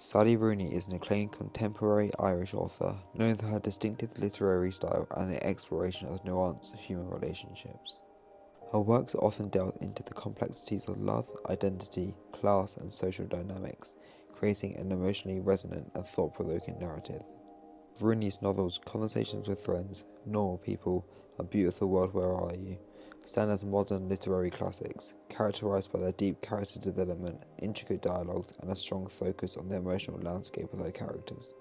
Sally Rooney is an acclaimed contemporary Irish author, known for her distinctive literary style and the exploration of nuanced human relationships. Her works often delve into the complexities of love, identity, class, and social dynamics, creating an emotionally resonant and thought-provoking narrative. Rooney's novels Conversations with Friends, Normal People, and Beautiful World Where Are You? Stand as modern literary classics, characterized by their deep character development, intricate dialogues, and a strong focus on the emotional landscape of their characters.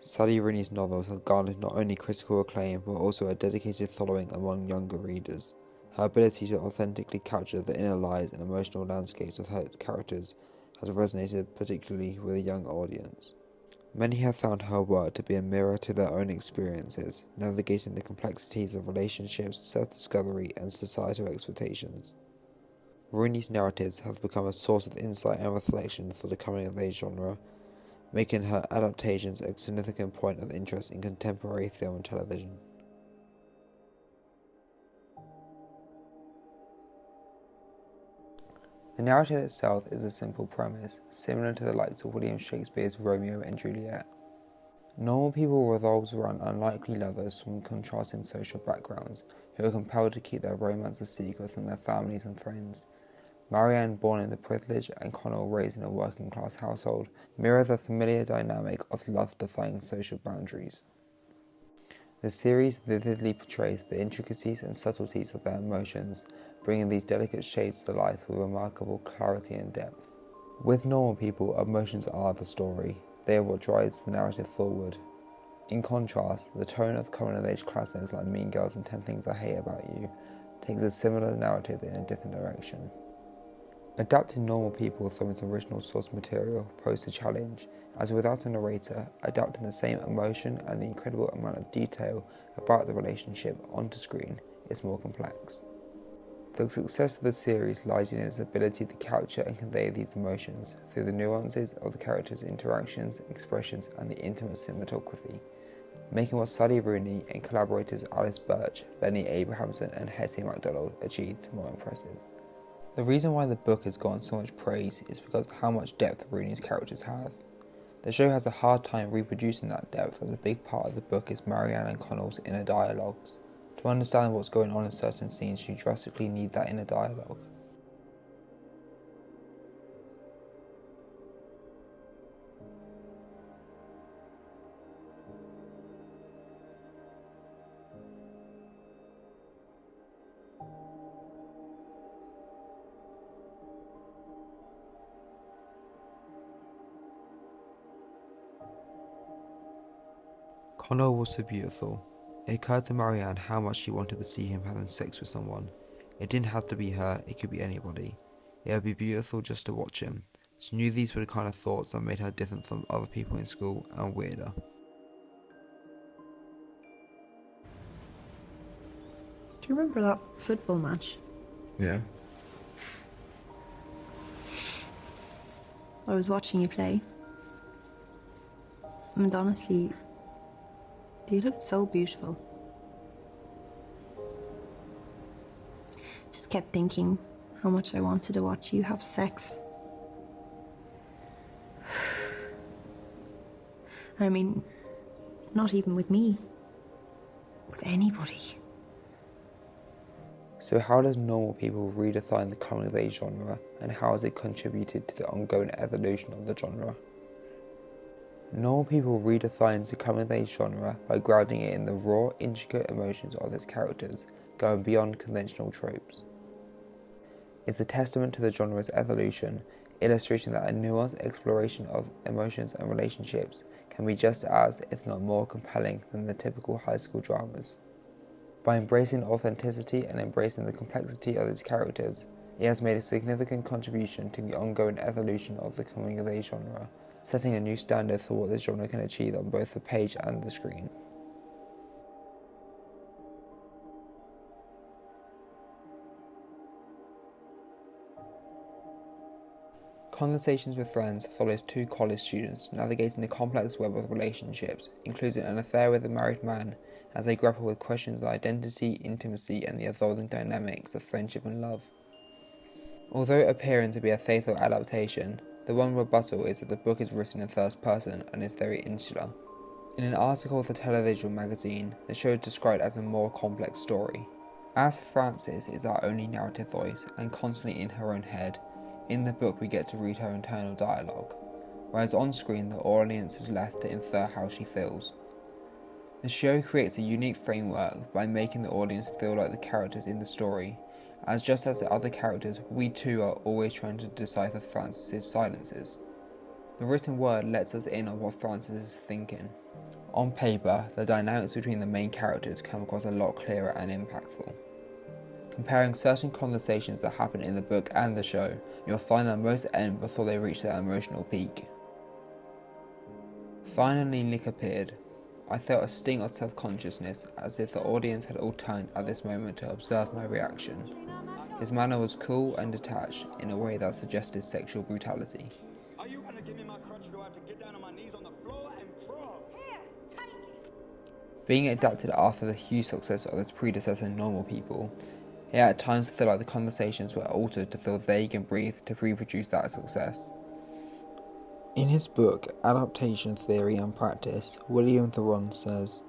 Sally Rooney's novels have garnered not only critical acclaim but also a dedicated following among younger readers. Her ability to authentically capture the inner lives and emotional landscapes of her characters has resonated particularly with a young audience. Many have found her work to be a mirror to their own experiences, navigating the complexities of relationships, self-discovery, and societal expectations. Rooney's narratives have become a source of insight and reflection for the coming-of-age genre, making her adaptations a significant point of interest in contemporary film and television. The narrative itself is a simple premise, similar to the likes of William Shakespeare's Romeo and Juliet. Normal People revolves around unlikely lovers from contrasting social backgrounds who are compelled to keep their romance a secret from their families and friends. Marianne, born into privilege, and Connell, raised in a working-class household, mirror the familiar dynamic of love defying social boundaries. The series vividly portrays the intricacies and subtleties of their emotions, bringing these delicate shades to life with remarkable clarity and depth. With Normal People, emotions are the story. They are what drives the narrative forward. In contrast, the tone of coming-of-age classics like Mean Girls and 10 Things I Hate About You takes a similar narrative in a different direction. Adapting Normal People from its original source material posed a challenge, as without a narrator, adapting the same emotion and the incredible amount of detail about the relationship onto screen is more complex. The success of the series lies in its ability to capture and convey these emotions through the nuances of the characters' interactions, expressions, and the intimate cinematography, making what Sally Rooney and collaborators Alice Birch, Lenny Abrahamson, and Hetty MacDonald achieved more impressive. The reason why the book has gotten so much praise is because of how much depth Rooney's characters have. The show has a hard time reproducing that depth, as a big part of the book is Marianne and Connell's inner dialogues. To understand what's going on in certain scenes, you drastically need that inner dialogue. Connell was so beautiful. It occurred to Marianne how much she wanted to see him having sex with someone. It didn't have to be her, it could be anybody. It would be beautiful just to watch him. She knew these were the kind of thoughts that made her different from other people in school and weirder. Do you remember that football match? Yeah. I was watching you play. And honestly, you looked so beautiful. Just kept thinking how much I wanted to watch you have sex. I mean, not even with me. With anybody. So how does Normal People redefine the coming-of-age genre, and how has it contributed to the ongoing evolution of the genre? Normal People redefines the coming-of-age genre by grounding it in the raw, intricate emotions of its characters, going beyond conventional tropes. It's a testament to the genre's evolution, illustrating that a nuanced exploration of emotions and relationships can be just as, if not more, compelling than the typical high school dramas. By embracing authenticity and embracing the complexity of its characters, it has made a significant contribution to the ongoing evolution of the coming-of-age genre, setting a new standard for what this genre can achieve on both the page and the screen. Conversations with Friends follows two college students navigating the complex web of relationships, including an affair with a married man, as they grapple with questions of identity, intimacy, and the evolving dynamics of friendship and love. Although appearing to be a faithful adaptation, The one rebuttal is that the book is written in first person and is very insular. In an article for the television magazine, the show is described as a more complex story. As Frances is our only narrative voice and constantly in her own head, in the book we get to read her internal dialogue, whereas on screen the audience is left to infer how she feels. The show creates a unique framework by making the audience feel like the characters in the story, as just as the other characters, we too are always trying to decipher Frances' silences. The written word lets us in on what Frances is thinking. On paper, the dynamics between the main characters come across a lot clearer and impactful. Comparing certain conversations that happen in the book and the show, you'll find that most end before they reach their emotional peak. Finally, Nick appeared. I felt a sting of self-consciousness, as if the audience had all turned at this moment to observe my reaction. His manner was cool and detached, in a way that suggested sexual brutality. Are you gonna give me my crutch, or do I have to get down on my knees on the floor and crawl? Here, take it. Being adapted after the huge success of its predecessor Normal People, it at times felt like the conversations were altered to feel vague and brief to reproduce that success. In his book, Adaptation Theory and Practice, William Theron says,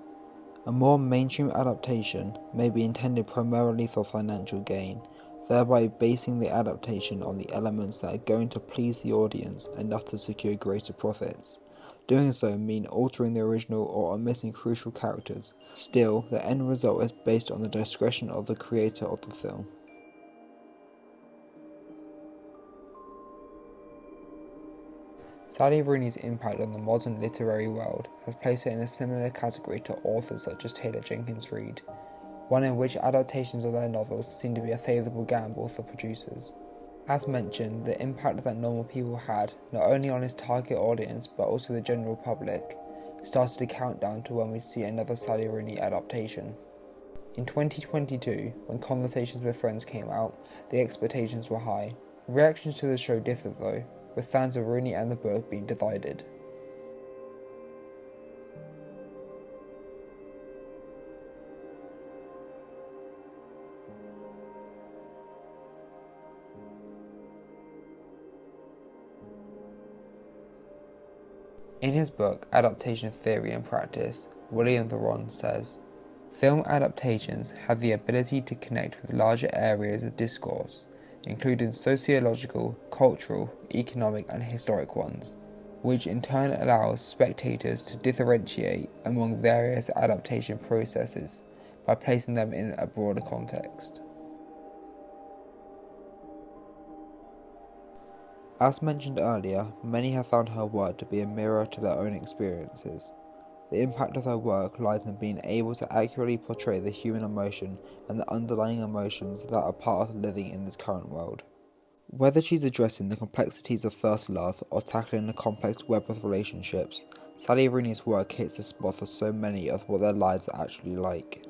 "A more mainstream adaptation may be intended primarily for financial gain, thereby basing the adaptation on the elements that are going to please the audience enough to secure greater profits. Doing so mean altering the original or omitting crucial characters. Still, the end result is based on the discretion of the creator of the film." Sally Rooney's impact on the modern literary world has placed her in a similar category to authors such as Taylor Jenkins Reid, one in which adaptations of their novels seem to be a favourable gamble for producers. As mentioned, the impact that Normal People had, not only on its target audience but also the general public, started a countdown to when we'd see another Sally Rooney adaptation. In 2022, when Conversations with Friends came out, the expectations were high. Reactions to the show differed though, with fans of Rooney and the book being divided. In his book, Adaptation Theory and Practice, William Theron says, "Film adaptations have the ability to connect with larger areas of discourse, including sociological, cultural, economic and historic ones, which in turn allows spectators to differentiate among various adaptation processes by placing them in a broader context." As mentioned earlier, many have found her work to be a mirror to their own experiences. The impact of her work lies in being able to accurately portray the human emotion and the underlying emotions that are part of living in this current world. Whether she's addressing the complexities of first love or tackling the complex web of relationships, Sally Rooney's work hits the spot for so many of what their lives are actually like.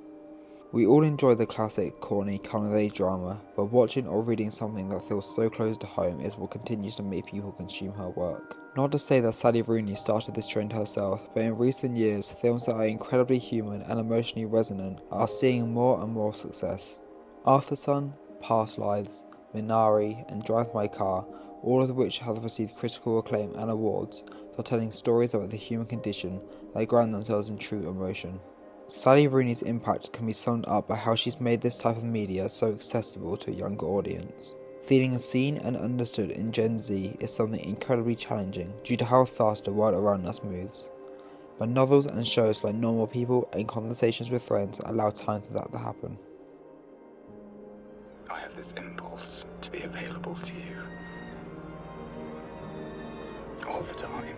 We all enjoy the classic, corny, coming-of-age drama, but watching or reading something that feels so close to home is what continues to make people consume her work. Not to say that Sally Rooney started this trend herself, but in recent years, films that are incredibly human and emotionally resonant are seeing more and more success. Aftersun, Past Lives, Minari, and Drive My Car, all of which have received critical acclaim and awards for telling stories about the human condition that ground themselves in true emotion. Sally Rooney's impact can be summed up by how she's made this type of media so accessible to a younger audience. Feeling seen and understood in Gen Z is something incredibly challenging due to how fast the world around us moves. But novels and shows like Normal People and Conversations with Friends allow time for that to happen. I have this impulse to be available to you all the time.